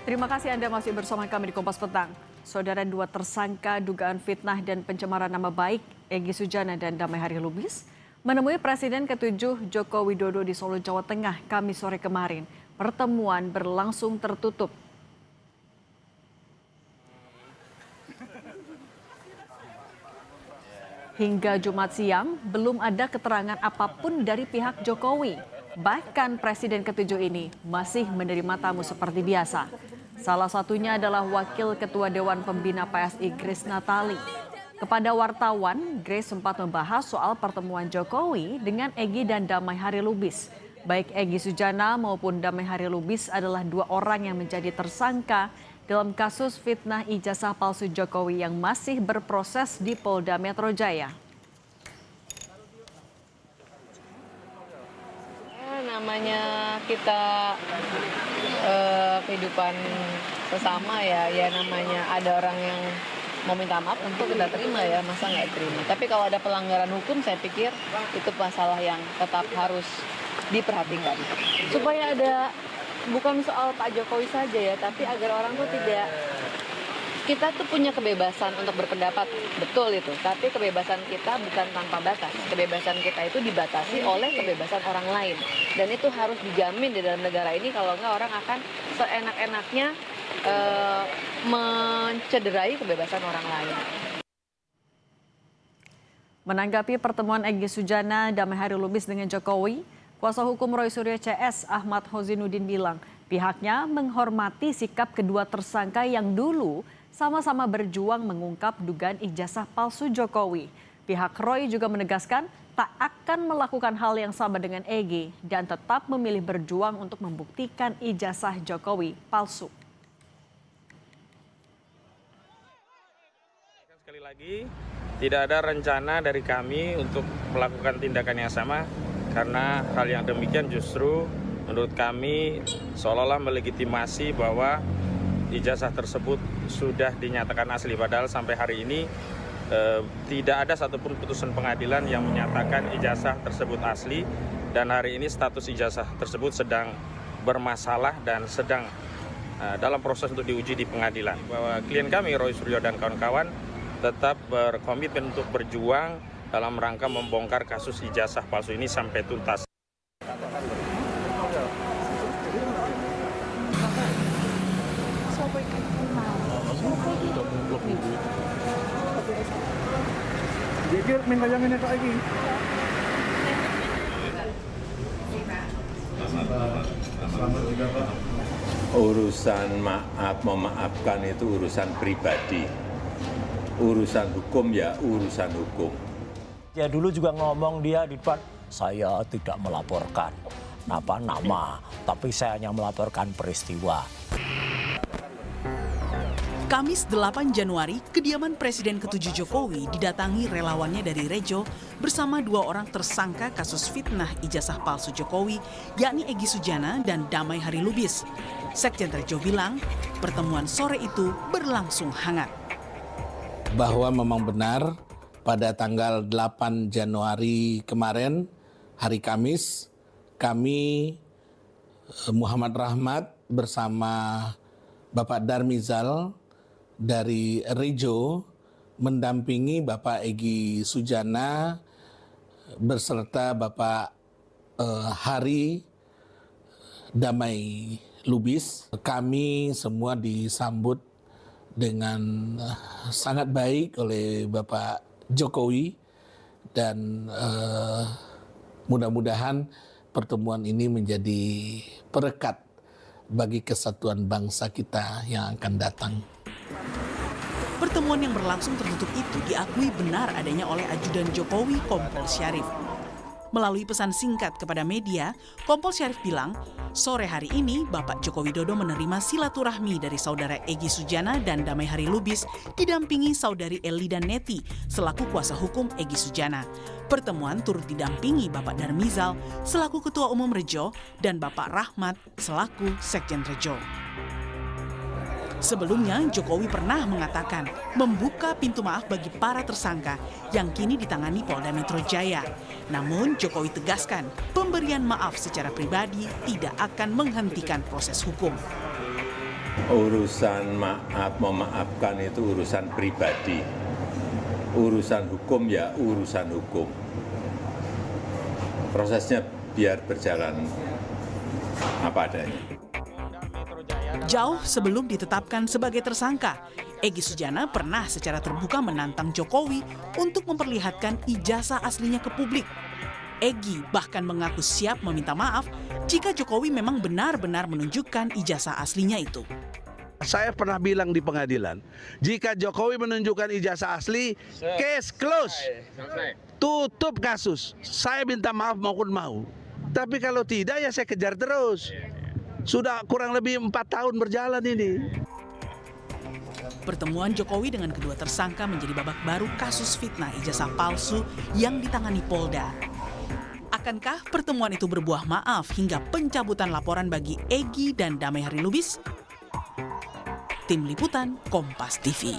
Terima kasih Anda masih bersama kami di Kompas Petang. Saudara, dua tersangka dugaan fitnah dan pencemaran nama baik Egy Sujana dan Damai Hari Lubis menemui Presiden ke-7 Joko Widodo di Solo, Jawa Tengah, Kamis sore kemarin. Pertemuan berlangsung tertutup. Hingga Jumat siang, belum ada keterangan apapun dari pihak Jokowi. Bahkan Presiden ke-7 ini masih menerima tamu seperti biasa. Salah satunya adalah Wakil Ketua Dewan Pembina PSI Grace Natali. Kepada wartawan, Grace sempat membahas soal pertemuan Jokowi dengan Egy dan Damai Hari Lubis. Baik Egy Sujana maupun Damai Hari Lubis adalah dua orang yang menjadi tersangka dalam kasus fitnah ijazah palsu Jokowi yang masih berproses di Polda Metro Jaya. Namanya kita kehidupan sesama ya namanya ada orang yang mau minta maaf untuk kita terima ya, masa nggak terima. Tapi kalau ada pelanggaran hukum saya pikir itu masalah yang tetap harus diperhatikan. Supaya ada, bukan soal Pak Jokowi saja ya, tapi agar orang tuh tidak, kita tuh punya kebebasan untuk berpendapat, betul itu. Tapi kebebasan kita bukan tanpa batas. Kebebasan kita itu dibatasi oleh kebebasan orang lain. Dan itu harus dijamin di dalam negara ini, kalau enggak orang akan seenak-enaknya mencederai kebebasan orang lain. Menanggapi pertemuan Egy Sujana, Damai Hari Lubis dengan Jokowi, kuasa hukum Roy Suryo CS Ahmad Hozinuddin bilang pihaknya menghormati sikap kedua tersangka yang dulu sama-sama berjuang mengungkap dugaan ijazah palsu Jokowi. Pihak Roy juga menegaskan tak akan melakukan hal yang sama dengan Egy dan tetap memilih berjuang untuk membuktikan ijazah Jokowi palsu. Sekali lagi, tidak ada rencana dari kami untuk melakukan tindakan yang sama, karena hal yang demikian justru menurut kami seolah-olah melegitimasi bahwa ijazah tersebut sudah dinyatakan asli, padahal sampai hari ini tidak ada satupun putusan pengadilan yang menyatakan ijazah tersebut asli, dan hari ini status ijazah tersebut sedang bermasalah dan sedang dalam proses untuk diuji di pengadilan. Bahwa klien kami Roy Suryo dan kawan-kawan tetap berkomitmen untuk berjuang dalam rangka membongkar kasus ijazah palsu ini sampai tuntas. Dia minta yang ini lagi. Urusan maaf, memaafkan itu urusan pribadi. Urusan hukum ya urusan hukum. Ya dulu juga ngomong dia di depan, saya tidak melaporkan nama, tapi saya hanya melaporkan peristiwa. Kamis 8 Januari, kediaman Presiden ke-7 Jokowi didatangi relawannya dari Rejo bersama dua orang tersangka kasus fitnah ijazah palsu Jokowi, yakni Egy Sujana dan Damai Hari Lubis. Sekjen Rejo bilang, pertemuan sore itu berlangsung hangat. Bahwa memang benar pada tanggal 8 Januari kemarin, hari Kamis, kami Muhammad Rahmat bersama Bapak Darmizal dari Rejo mendampingi Bapak Egy Sujana beserta Bapak Hari Damai Lubis. Kami semua disambut dengan sangat baik oleh Bapak Jokowi dan mudah-mudahan pertemuan ini menjadi perekat bagi kesatuan bangsa kita yang akan datang. Pertemuan yang berlangsung tertutup itu diakui benar adanya oleh ajudan Jokowi, Kompol Syarif. Melalui pesan singkat kepada media, Kompol Syarif bilang, sore hari ini Bapak Joko Widodo menerima silaturahmi dari saudara Egy Sujana dan Damai Hari Lubis didampingi saudari Eli dan Neti selaku kuasa hukum Egy Sujana. Pertemuan turut didampingi Bapak Darmizal selaku Ketua Umum Rejo dan Bapak Rahmat selaku Sekjen Rejo. Sebelumnya, Jokowi pernah mengatakan membuka pintu maaf bagi para tersangka yang kini ditangani Polda Metro Jaya. Namun, Jokowi tegaskan pemberian maaf secara pribadi tidak akan menghentikan proses hukum. Urusan maaf memaafkan itu urusan pribadi. Urusan hukum ya urusan hukum. Prosesnya biar berjalan apa adanya. Jauh sebelum ditetapkan sebagai tersangka, Egy Sujana pernah secara terbuka menantang Jokowi untuk memperlihatkan ijazah aslinya ke publik. Egy bahkan mengaku siap meminta maaf jika Jokowi memang benar-benar menunjukkan ijazah aslinya itu. Saya pernah bilang di pengadilan, jika Jokowi menunjukkan ijazah asli, case close, tutup kasus. Saya minta maaf maupun mau. Tapi kalau tidak ya saya kejar terus. Sudah kurang lebih 4 tahun berjalan ini. Pertemuan Jokowi dengan kedua tersangka menjadi babak baru kasus fitnah ijazah palsu yang ditangani Polda. Akankah pertemuan itu berbuah maaf hingga pencabutan laporan bagi Egy dan Damai Hari Lubis? Tim Liputan Kompas TV.